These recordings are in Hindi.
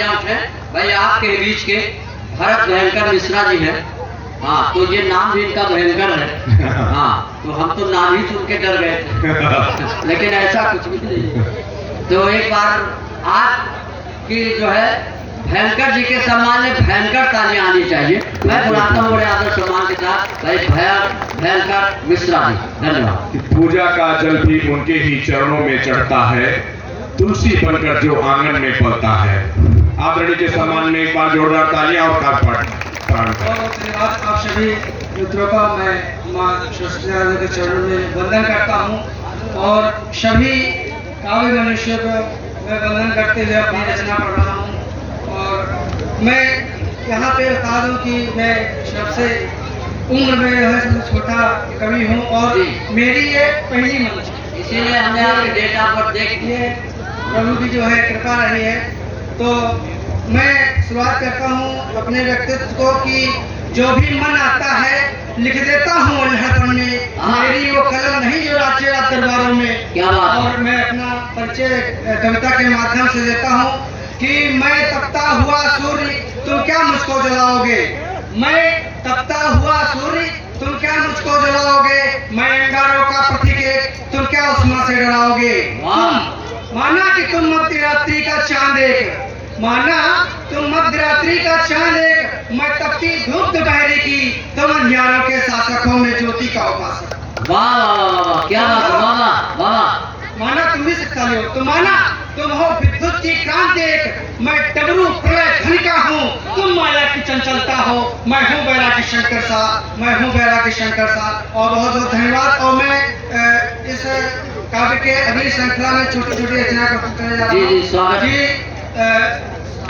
है भाई आपके बीच के भरत भयंकर मिश्रा जी हैं। हाँ, तो ये नाम भी इनका भयंकर है। हाँ, तो हम तो नाम ही सुन के डर गए थे। लेकिन ऐसा कुछ भी नहीं। तो एक बार आज की जो है भयंकर जी के सम्मान में भयंकर तालियां आनी चाहिए। मैं बुलाता हूँ बड़े आदर सम्मान के साथ भाई भयंकर मिश्रा जी। धन्यवाद। पूजा का जल भी उनके ही चरणों में चढ़ता है, तुलसी बनकर जो आंगन में पलता है। आदरणीय के सम्मान में एक बार जोरदार तालियां और धन्यवाद। आप सभी मित्रों का मैं मां सरस्वती के चरणों में वंदन करता हूं और सभी काव्य मनुष्यों को मैं वंदन करते हुए अपनी रचना पढ़ रहा हूं। और मैं यहाँ पे बता दूं कि मैं सबसे उम्र में सबसे छोटा कवि हूँ और मेरी ये पहली मंच, इसीलिए हमने आपके डेटा पर देख लिए प्रभु की जो है कृपा रही है। तो मैं शुरुआत करता हूँ अपने व्यक्तित्व को कि जो भी मन आता है लिख देता हूँ अल्हड़ में, मेरी वो कलम नहीं जो राचे रात दरबारों में। क्या बात है? और मैं अपना परिचय कविता के माध्यम से देता हूँ कि मैं तपता हुआ सूर्य तुम क्या मुझको जलाओगे, मैं तपता हुआ सूर्य तुम क्या मुझको जलाओगे, मैं अंगारों का प्रतीक तुम क्या उष्मा से डराओगे। माना कि तुम मध्यरात्रि का चांद एक, माना तुम मध्यरात्रि का चांद एक, मैं तपती धूप दोपहरी की, तुम अंधियारों के शासकों में ज्योति का उपासक। वाह वाह वाह, क्या बात है, वाह वाह। माना तुम भी सकता हो, तो माना तुम हो विद्युत की क्रांति एक, मैं डमरू प्रलय ध्वनि का हूँ, तुम माया की चंचलता हो, मैं हूँ बैरागी शंकर सा, मैं हूँ बैरागी शंकर सा। और बहुत बहुत धन्यवाद। और मैं इस काव्य के अगली श्रृंखला में छोटी छोटी रचना करने जा रहा हूँ। स्वागत जी,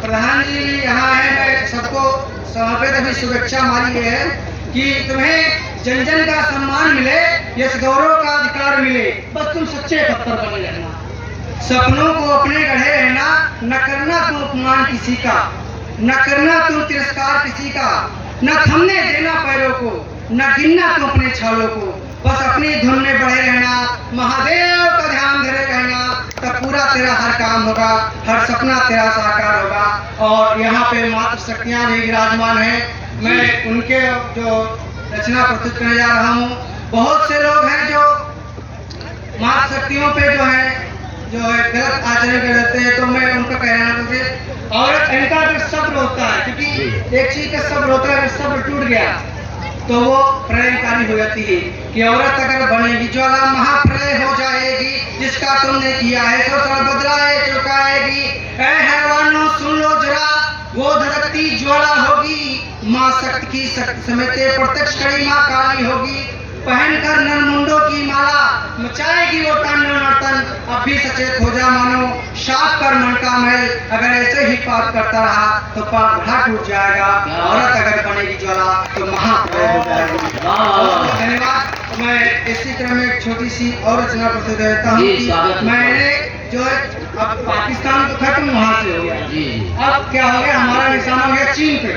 प्रधान जी यहाँ है, मैं सबको समर्पित अभी शुभेच्छा मानी है कि तुम्हें जन जन का सम्मान मिले, यश गौरव का अधिकार मिले, बस तुम सच्चे पत्थर बने रहना, सपनों को अपने गढ़े रहना, न करना तुम अपमान किसी का, न करना तुम तिरस्कार किसी का, न थमने देना पैरों को, न गिनना तुम अपने छालों को, बस अपनी धुन में बढ़े रहना, महादेव का ध्यान धरे रहना, तब पूरा तेरा हर काम होगा, हर सपना तेरा साकार होगा। और यहाँ पे मातृ शक्तियाँ भी विराजमान है, मैं उनके जो रचना प्रस्तुत करने जा रहा हूँ। बहुत से लोग हैं जो मातृ शक्तियों पे जो है गलत आचरण कर देते हैं, तो मैं उनका कहना मुझे और इनका अगर सब्र होता है, क्योंकि एक चीज का सब्र होता है, अगर सब्र टूट गया तो वो प्रलयकारी हो जाती है कि औरत अगर बनेगी ज्वाला महाप्रलय हो जाएगी, जिसका तुमने किया है सो साल बदलाए चुकाएगी। ऐ हैवानों सुन लो जरा, वो धड़कती ज्वाला होगी, माँ शक्ति की शक्ति समेते प्रत्यक्ष कड़ी माँ काली होगी, पहनकर नरमुंडों की माला मचाएगी वो तांडव नर्तन। अब भी सचेत हो जा मानो, साफ कर मन का महल, अगर ऐसे ही पाप करता रहा तो पाप घड़ा टूट जाएगा, औरत अगर बनेगी ज्वाला तो महाप्रलय हो जाएगी। धन्यवाद। मैं इसी क्रम में एक छोटी सी और रचना प्रस्तुत देता हूँ कि मैंने जो है अब पाकिस्तान तो खत्म वहाँ से हो गया, अब क्या हो गया, हमारा निशाना हो गया चीन पे।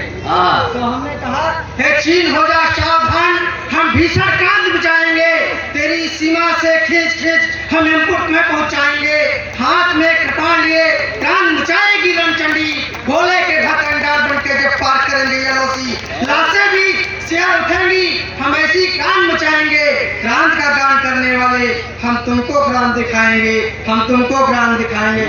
तो हमने कहा हे चीन हो जा सावधान, हम भीषण क्रांति बचाएंगे, तेरी सीमा से खींच खींच हम हेमकुट में पहुंचाएंगे, हाथ में कृपाण लिए प्राण बचाएगी रणचंडी, भोले के घात अंगार बन के जब पार करेंगे यलोसी, लाशें भी सियार उठेंगी, हम ऐसी क्रांति बचाएंगे, क्रांति का गान करने वाले हम तुमको क्रांति दिखाएंगे, हम तुमको क्रांति दिखाएंगे।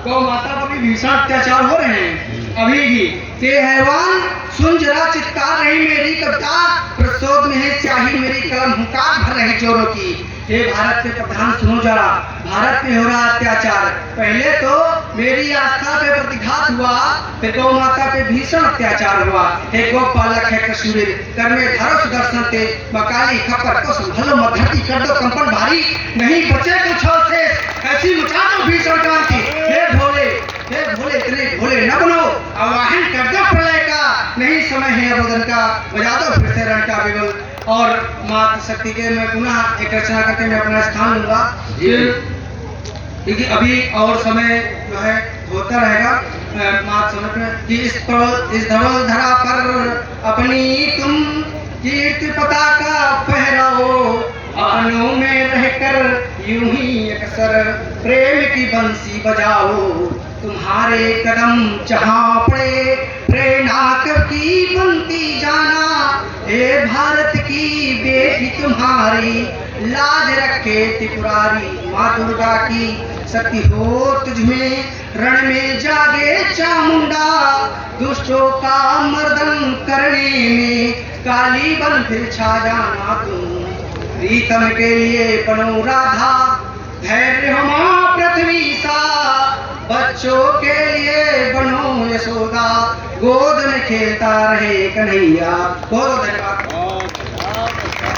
गौ माता पर भी भीषण अत्याचार हो रहे हैं अभी भी। ते हैवान सुन जरा चित्कार रही मेरी कविता, प्रसोद में है स्याही मेरी कलम हुंकार भर रही चोरों की। हे भारत के प्रधान सुनो जरा, भारत में हो रहा अत्याचार, पहले तो मेरी आस्था पे प्रतिघात हुआ, फिर गौ माता पे भीषण अत्याचार हुआ। हे गौ पालक है कश्मीर, कर में धारो सुदर्शन ते, बकाली खप्पर को संभलो मत धरती कर दो कंपन भारी, नहीं बचे कुछ अवशेष, ऐसी मचा दो भीषण क्रांति। हे भोले इतने भोले न बनो, आवाहन कर दो प्रलय का, नहीं समय है अवदन का, बजा दो फिर से रण का विवल। और मातृ शक्ति के मैं पुनः एक रचना करके मैं अपना स्थान लूंगा, क्योंकि अभी और समय जो है होता रहेगा। मातृ समय कि इस धवल धरा पर अपनी तुम कीर्ति पताका फहराओ, अपनों में रहकर यूं ही अक्सर प्रेम की बंसी बजाओ, तुम्हारे कदम जहाँ पड़े प्रेरणा की बनती जाना। हे भारत की बेटी तुम्हारी लाज रखे त्रिपुरारी। माँ दुर्गा की शक्ति हो तुझमें रण में जागे चामुंडा। दुष्टों का मर्दन करने में काली बन फिर छा जाना तुम। प्रीतम के लिए बनो राधा धैर्य हो माँ पृथ्वी सा। बच्चों के लिए बनो यशोदा गोद में खेलता रहे कन्हैया। बहुत धन्यवाद।